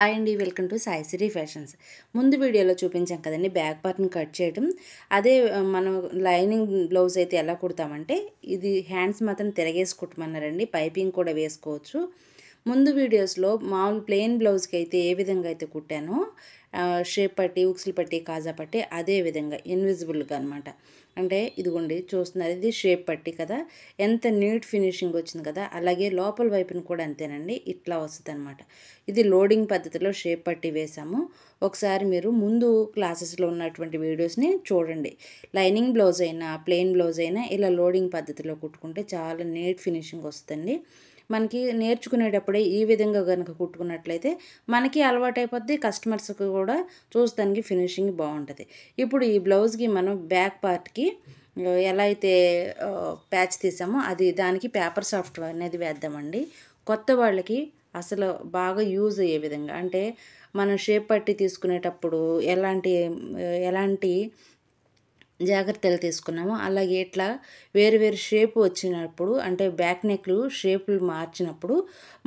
Hi అండి, welcome to Sai Siri fashions. ముందు వీడియోలో చూపించాం కదండి బ్యాక్ పార్ట్ని కట్ చేయడం. అదే మనం లైనింగ్ బ్లౌజ్ అయితే ఎలా కుడతామంటే ఇది హ్యాండ్స్ మాత్రం తిరగేసి కుట్టమన్నారండి. పైపింగ్ కూడా వేసుకోవచ్చు. ముందు వీడియోస్లో మామూలు ప్లెయిన్ బ్లౌజ్కి అయితే ఏ విధంగా అయితే కుట్టానో షేప్ పట్టి, ఉక్సులు పట్టి, కాజా పట్టి అదే విధంగా ఇన్విజిబుల్గా అనమాట. అంటే ఇదిగోండి చూస్తున్నారు, ఇది షేప్ పట్టి కదా, ఎంత నీట్ ఫినిషింగ్ వచ్చింది కదా. అలాగే లోపల వైపున కూడా అంతేనండి, ఇట్లా వస్తుంది అనమాట. ఇది లోడింగ్ పద్ధతిలో షేప్ పట్టి వేసాము. ఒకసారి మీరు ముందు క్లాసెస్లో ఉన్నటువంటి వీడియోస్ని చూడండి. లైనింగ్ బ్లౌజ్ అయినా ప్లెయిన్ బ్లౌజ్ అయినా ఇలా లోడింగ్ పద్ధతిలో కుట్టుకుంటే చాలా నీట్ ఫినిషింగ్ వస్తుంది. మనకి నేర్చుకునేటప్పుడే ఈ విధంగా కనుక కుట్టుకున్నట్లయితే మనకి అలవాటైపోద్ది, కస్టమర్స్కి కూడా చూస్తానికి ఫినిషింగ్ బాగుంటుంది. ఇప్పుడు ఈ బ్లౌజ్కి మనం బ్యాక్ పార్ట్కి ఎలా అయితే ప్యాచ్ తీసామో అది దానికి పేపర్ సాఫ్ట్ అనేది వేద్దామండి. కొత్త వాళ్ళకి అసలు బాగా యూజ్ అయ్యే విధంగా, అంటే మనం షేప్ పట్టి తీసుకునేటప్పుడు ఎలాంటి ఎలాంటి జాగ్రత్తలు తీసుకున్నాము, అలాగే ఇట్లా వేరు వేరు షేప్ వచ్చినప్పుడు, అంటే బ్యాక్ నెక్లు షేపులు మార్చినప్పుడు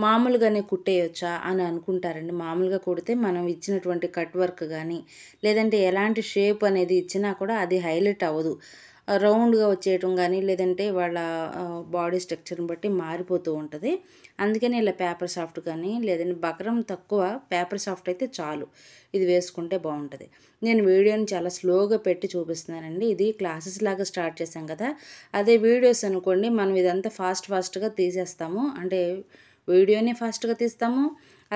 మామూలుగానే కుట్టేయొచ్చా అని అనుకుంటారండి. మామూలుగా కుడితే మనం ఇచ్చినటువంటి కట్ వర్క్ కానీ లేదంటే ఎలాంటి షేప్ అనేది ఇచ్చినా కూడా అది హైలైట్ అవ్వదు. రౌండ్గా వచ్చేయటం కానీ లేదంటే వాళ్ళ బాడీ స్ట్రక్చర్ని బట్టి మారిపోతూ ఉంటుంది. అందుకని ఇలా పేపర్ సాఫ్ట్ కానీ లేదంటే బకరం తక్కువ పేపర్ సాఫ్ట్ అయితే చాలు, ఇది వేసుకుంటే బాగుంటుంది. నేను వీడియోని చాలా స్లోగా పెట్టి చూపిస్తున్నానండి. ఇది క్లాసెస్ లాగా స్టార్ట్ చేశాం కదా, అదే వీడియోస్ అనుకోండి మనం ఇదంతా ఫాస్ట్గా తీసేస్తాము. అంటే వీడియోని ఫాస్ట్గా తీస్తాము,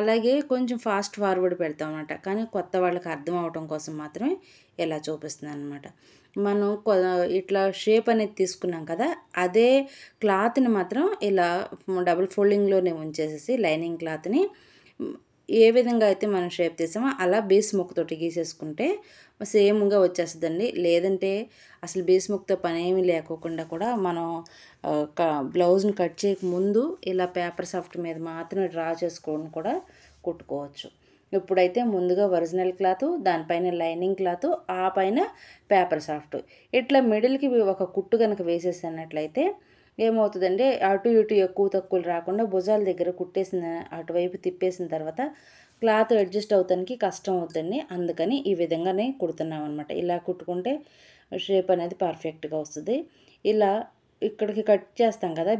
అలాగే కొంచెం ఫాస్ట్ ఫార్వర్డ్ పెడతాం అన్నమాట. కానీ కొత్త వాళ్ళకి అర్థం అవటం కోసం మాత్రమే ఇలా చూపిస్తున్నాను అనమాట. మనం ఇట్లా షేప్ అనేది తీసుకున్నాం కదా, అదే క్లాత్ని మాత్రం ఇలా డబుల్ ఫోల్డింగ్లోనే ఉంచేసేసి లైనింగ్ క్లాత్ని ఏ విధంగా అయితే మనం షేప్ తీసామో అలా బేస్ ముక్కతోటి గీసేసుకుంటే సేమ్గా వచ్చేస్తుందండి. లేదంటే అసలు బేస్ ముక్కతో పని ఏమీ లేకోకుండా కూడా మనం బ్లౌజ్ని కట్ చేయక ముందు ఇలా పేపర్ సాఫ్ట్ మీద మాత్రమే డ్రా చేసుకొని కూడా కుట్టుకోవచ్చు. ఇప్పుడైతే ముందుగా ఒరిజినల్ క్లాత్, దానిపైన లైనింగ్ క్లాత్, ఆ పైన పేపర్ సాఫ్ట్, ఇట్లా మిడిల్కి ఒక కుట్టు కనుక వేసేసినట్లయితే ఏమవుతుందంటే అటు ఇటు ఎక్కువ తక్కువలు రాకుండా భుజాల దగ్గర కుట్టేసిన అటువైపు తిప్పేసిన తర్వాత క్లాత్ అడ్జస్ట్ అవుతానికి కష్టం అవుతుంది. అందుకని ఈ విధంగానే కుడుతున్నాం అనమాట. ఇలా కుట్టుకుంటే షేప్ అనేది పర్ఫెక్ట్గా వస్తుంది. ఇలా ఇక్కడికి కట్ చేస్తాం కదా,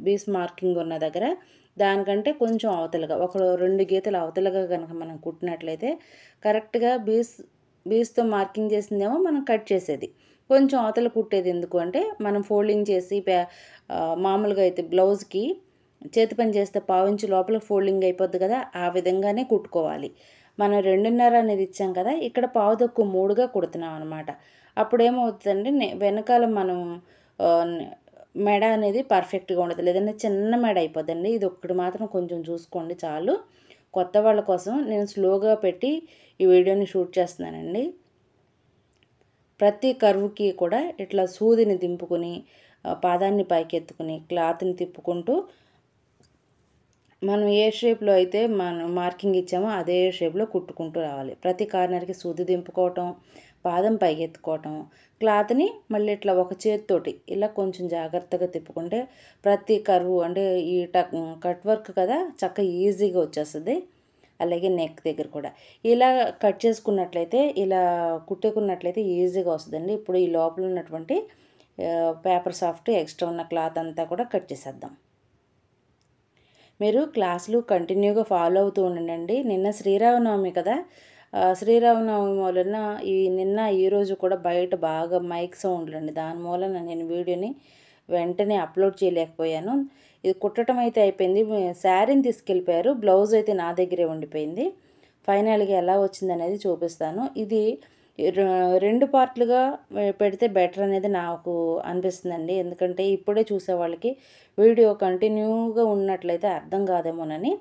బీస్ మార్కింగ్ ఉన్న దగ్గర దానికంటే కొంచెం అవతలగా ఒక 2 గీతలు అవతలగా కనుక మనం కుట్టినట్లయితే కరెక్ట్గా బీస్తో మార్కింగ్ చేసిందేమో మనం కట్ చేసేది, కొంచెం అవతల కుట్టేది ఎందుకు అంటే మనం ఫోల్డింగ్ చేసి మామూలుగా అయితే బ్లౌజ్కి చేతి పని చేస్తే పావించి లోపల ఫోల్డింగ్ అయిపోద్ది కదా, ఆ విధంగానే కుట్టుకోవాలి. మనం 2.5 అనేది ఇచ్చాం కదా, ఇక్కడ పావు తక్కువ 3గా కుడుతున్నాం అనమాట. అప్పుడు ఏమవుతుందంటే వెనకాల మనం మెడ అనేది పర్ఫెక్ట్గా ఉండదు, లేదంటే చిన్న మెడ అయిపోద్దండి. ఇది ఒక్కటి మాత్రం కొంచెం చూసుకోండి చాలు. కొత్త వాళ్ళ కోసం నేను స్లోగా పెట్టి ఈ వీడియోని షూట్ చేస్తున్నానండి. ప్రతి కర్వ్కి కూడా ఇట్లా సూదిని దింపుకొని పాదాన్ని పైకెత్తుకుని క్లాత్ని తిప్పుకుంటూ మనం ఏ షేప్లో అయితే మనం మార్కింగ్ ఇచ్చామో అదే షేప్లో కుట్టుకుంటూ రావాలి. ప్రతి కార్నర్కి సూది దింపుకోవటం, పాదం పైకెత్తుకోవటం, క్లాత్ని మళ్ళీ ఇట్లా ఒక చేతితోటి ఇలా కొంచెం జాగ్రత్తగా తిప్పుకుంటే ప్రతి కర్వ్, అంటే ఈ కట్ వర్క్ కదా చక్కగా ఈజీగా వచ్చేస్తుంది. అలాగే నెక్ దగ్గర కూడా ఇలా కట్ చేసుకున్నట్లయితే, ఇలా కుట్టుకున్నట్లయితే ఈజీగా వస్తుందండి. ఇప్పుడు ఈ లోపల ఉన్నటువంటి పేపర్ సాఫ్ట్ ఎక్స్ట్రా ఉన్న క్లాత్ అంతా కూడా కట్ చేసేద్దాం. మీరు క్లాసులు కంటిన్యూగా ఫాలో అవుతూ ఉండండి. నిన్న శ్రీరామనవమి కదా, శ్రీరామనవమి వలన ఈరోజు కూడా బయట బాగా మైక్ సౌండ్లు అండి, దాని మూలన నేను వీడియోని వెంటనే అప్లోడ్ చేయలేకపోయాను. ఇది కుట్టడం అయితే అయిపోయింది, శారీని తీసుకెళ్ళిపోయారు, బ్లౌజ్ అయితే నా దగ్గరే ఉండిపోయింది. ఫైనల్గా ఎలా వచ్చిందనేది చూపిస్తాను. ఇది 2 పార్ట్లుగా పెడితే బెటర్ అనేది నాకు అనిపిస్తుందండి. ఎందుకంటే ఇప్పుడే చూసే వాళ్ళకి వీడియో కంటిన్యూగా ఉన్నట్లయితే అర్థం కాదేమోనని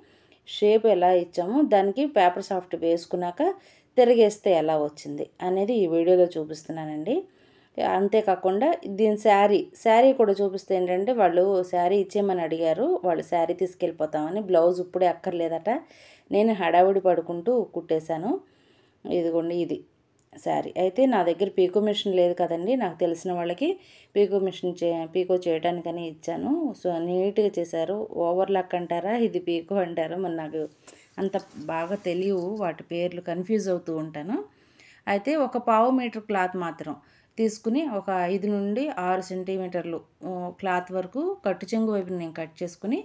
షేప్ ఎలా ఇచ్చామో దానికి పేపర్ సాఫ్ట్ వేసుకున్నాక తిరిగేస్తే ఎలా వచ్చింది అనేది ఈ వీడియోలో చూపిస్తున్నానండి. అంతేకాకుండా దీని శారీ కూడా చూపిస్తే ఏంటంటే వాళ్ళు శారీ ఇచ్చేయమని అడిగారు, వాళ్ళు శారీ తీసుకెళ్ళిపోతామని. బ్లౌజ్ ఇప్పుడే అక్కర్లేదట, నేను హడావుడి పడుకుంటూ కుట్టేశాను. ఇదిగోండి ఇది శారీ. అయితే నా దగ్గర పీకో మిషన్ లేదు కదండి, నాకు తెలిసిన వాళ్ళకి పీకో చేయడానికని ఇచ్చాను. సో నీట్గా చేశారు. ఓవర్లాక్ అంటారా, ఇది పీకో అంటారా మరి నాకు అంత బాగా తెలియవు, వాటి పేర్లు కన్ఫ్యూజ్ అవుతూ ఉంటాను. అయితే ఒక పావు మీటర్ క్లాత్ మాత్రం తీసుకుని ఒక 5 నుండి 6 సెంటీమీటర్లు క్లాత్ వరకు కట్టు చెంగు వైపున నేను కట్ చేసుకుని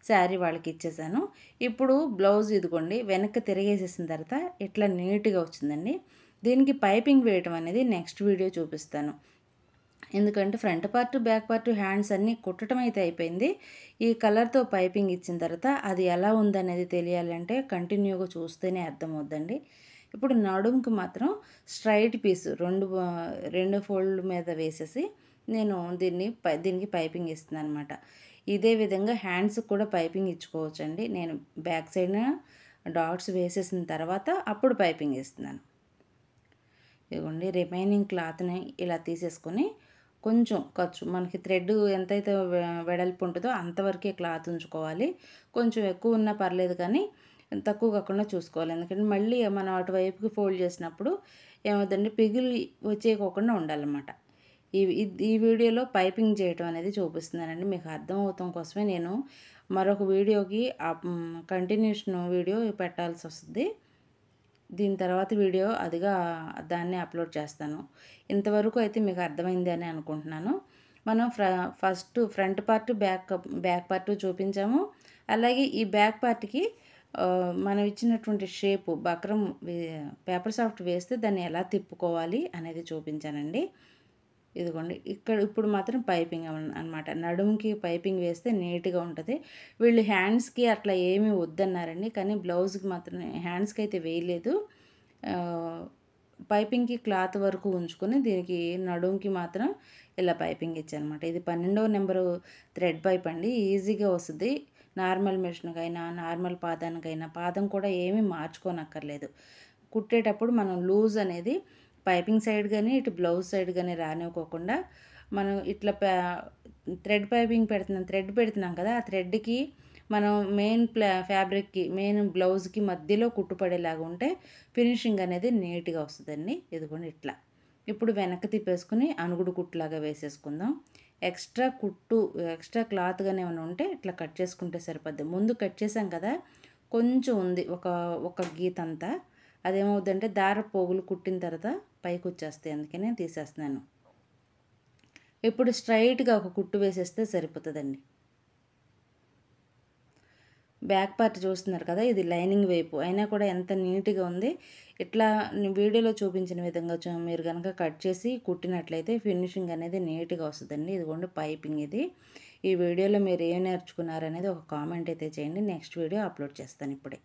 శారీ వాళ్ళకి ఇచ్చేసాను. ఇప్పుడు బ్లౌజ్ ఇదిగోండి వెనక్కి తిరిగేసేసిన తర్వాత ఇట్లా నీట్గా వచ్చిందండి. దీనికి పైపింగ్ వేయటం అనేది నెక్స్ట్ వీడియో చూపిస్తాను. ఎందుకంటే front part, back part, hands అన్నీ కుట్టడం అయితే అయిపోయింది. ఈ కలర్తో పైపింగ్ ఇచ్చిన తర్వాత అది ఎలా ఉందనేది తెలియాలంటే కంటిన్యూగా చూస్తేనే అర్థమవుద్దండి. ఇప్పుడు నడుముకి మాత్రం స్ట్రైట్ పీస్ రెండు ఫోల్డ్ మీద వేసేసి నేను దీనికి పైపింగ్ ఇస్తున్నాను అనమాట. ఇదే విధంగా హ్యాండ్స్కి కూడా పైపింగ్ ఇచ్చుకోవచ్చండి. నేను బ్యాక్ సైడ్న డాట్స్ వేసేసిన తర్వాత అప్పుడు పైపింగ్ ఇస్తున్నాను. ఇదిగోండి రిమైనింగ్ క్లాత్ని ఇలా తీసేసుకొని కొంచెం ఖర్చు మనకి థ్రెడ్ ఎంతైతే వెడల్పు ఉంటుందో అంతవరకే క్లాత్ ఉంచుకోవాలి. కొంచెం ఎక్కువ ఉన్నా పర్లేదు కానీ తక్కువ కాకుండా చూసుకోవాలి. ఎందుకంటే మళ్ళీ మనం అటువైపుకి ఫోల్డ్ చేసినప్పుడు ఏమవుతుందంటే పిగిలి వచ్చేయకోకుండా ఉండాలన్నమాట. ఈ వీడియోలో పైపింగ్ చేయటం అనేది చూపిస్తున్నానండి. మీకు అర్థమవటం కోసమే నేను మరొక వీడియోకి కంటిన్యూషన్ వీడియో పెట్టాల్సి వస్తుంది. దీని తర్వాత వీడియో దాన్ని అప్లోడ్ చేస్తాను. ఇంతవరకు అయితే మీకు అర్థమైంది అని అనుకుంటున్నాను. మనం first front part, back part చూపించాము. అలాగే ఈ బ్యాక్ పార్ట్కి మనం ఇచ్చినటువంటి షేపు బక్రం పేపర్ సాఫ్ట్ వేస్తే దాన్ని ఎలా తిప్పుకోవాలి అనేది చూపించానండి. ఇదిగోండి ఇప్పుడు మాత్రం పైపింగ్ అనమాట. నడుముకి పైపింగ్ వేస్తే నీట్గా ఉంటుంది. వీళ్ళు హ్యాండ్స్కి అట్లా ఏమీ వద్దన్నారండి, కానీ బ్లౌజ్కి మాత్రం హ్యాండ్స్కి అయితే వేయలేదు. పైపింగ్కి క్లాత్ వరకు ఉంచుకొని దీనికి నడుముకి మాత్రం ఇలా పైపింగ్ ఇచ్చానమాట. ఇది 12వ నెంబరు థ్రెడ్ పైప్ అండి. ఈజీగా వస్తుంది. నార్మల్ మిషన్కైనా, నార్మల్ పాదానికైనా, పాదం కూడా ఏమీ మార్చుకోనక్కర్లేదు. కుట్టేటప్పుడు మనం లూజ్ అనేది పైపింగ్ సైడ్ కానీ ఇటు బ్లౌజ్ సైడ్ కానీ రానివ్వకోకుండా మనం ఇట్లా థ్రెడ్ పైపింగ్ థ్రెడ్ పెడుతున్నాం కదా, ఆ థ్రెడ్కి మనం మెయిన్ ఫ్యాబ్రిక్కి మెయిన్ బ్లౌజ్కి మధ్యలో కుట్టుపడేలాగా ఉంటే ఫినిషింగ్ అనేది నీట్గా వస్తుందండి. ఇదిగోండి ఇట్లా. ఇప్పుడు వెనక్కి తిప్పేసుకుని అనుగుడు కుట్టులాగా వేసేసుకుందాం. ఎక్స్ట్రా క్లాత్ కానీ ఏమైనా ఉంటే ఇట్లా కట్ చేసుకుంటే సరిపోద్ది. ముందు కట్ చేసాం కదా, కొంచెం ఉంది ఒక గీత అంతా. అదేమవుద్దంటే పోగులు కుట్టిన తర్వాత పైకి వచ్చేస్తాయి, అందుకనే తీసేస్తున్నాను. ఇప్పుడు స్ట్రైట్గా ఒక కుట్టు వేసేస్తే సరిపోతుందండి. బ్యాక్ పార్ట్ చూస్తున్నారు కదా, ఇది లైనింగ్ వైపు అయినా కూడా ఎంత నీట్గా ఉంది. ఇట్లా వీడియోలో చూపించిన విధంగా మీరు కనుక కట్ చేసి కుట్టినట్లయితే ఫినిషింగ్ అనేది నీట్గా వస్తుందండి. ఇదిగోండి పైపింగ్ ఇది. ఈ వీడియోలో మీరు ఏం నేర్చుకున్నారనేది ఒక కామెంట్ అయితే చేయండి. నెక్స్ట్ వీడియో అప్లోడ్ చేస్తాను ఇప్పుడే.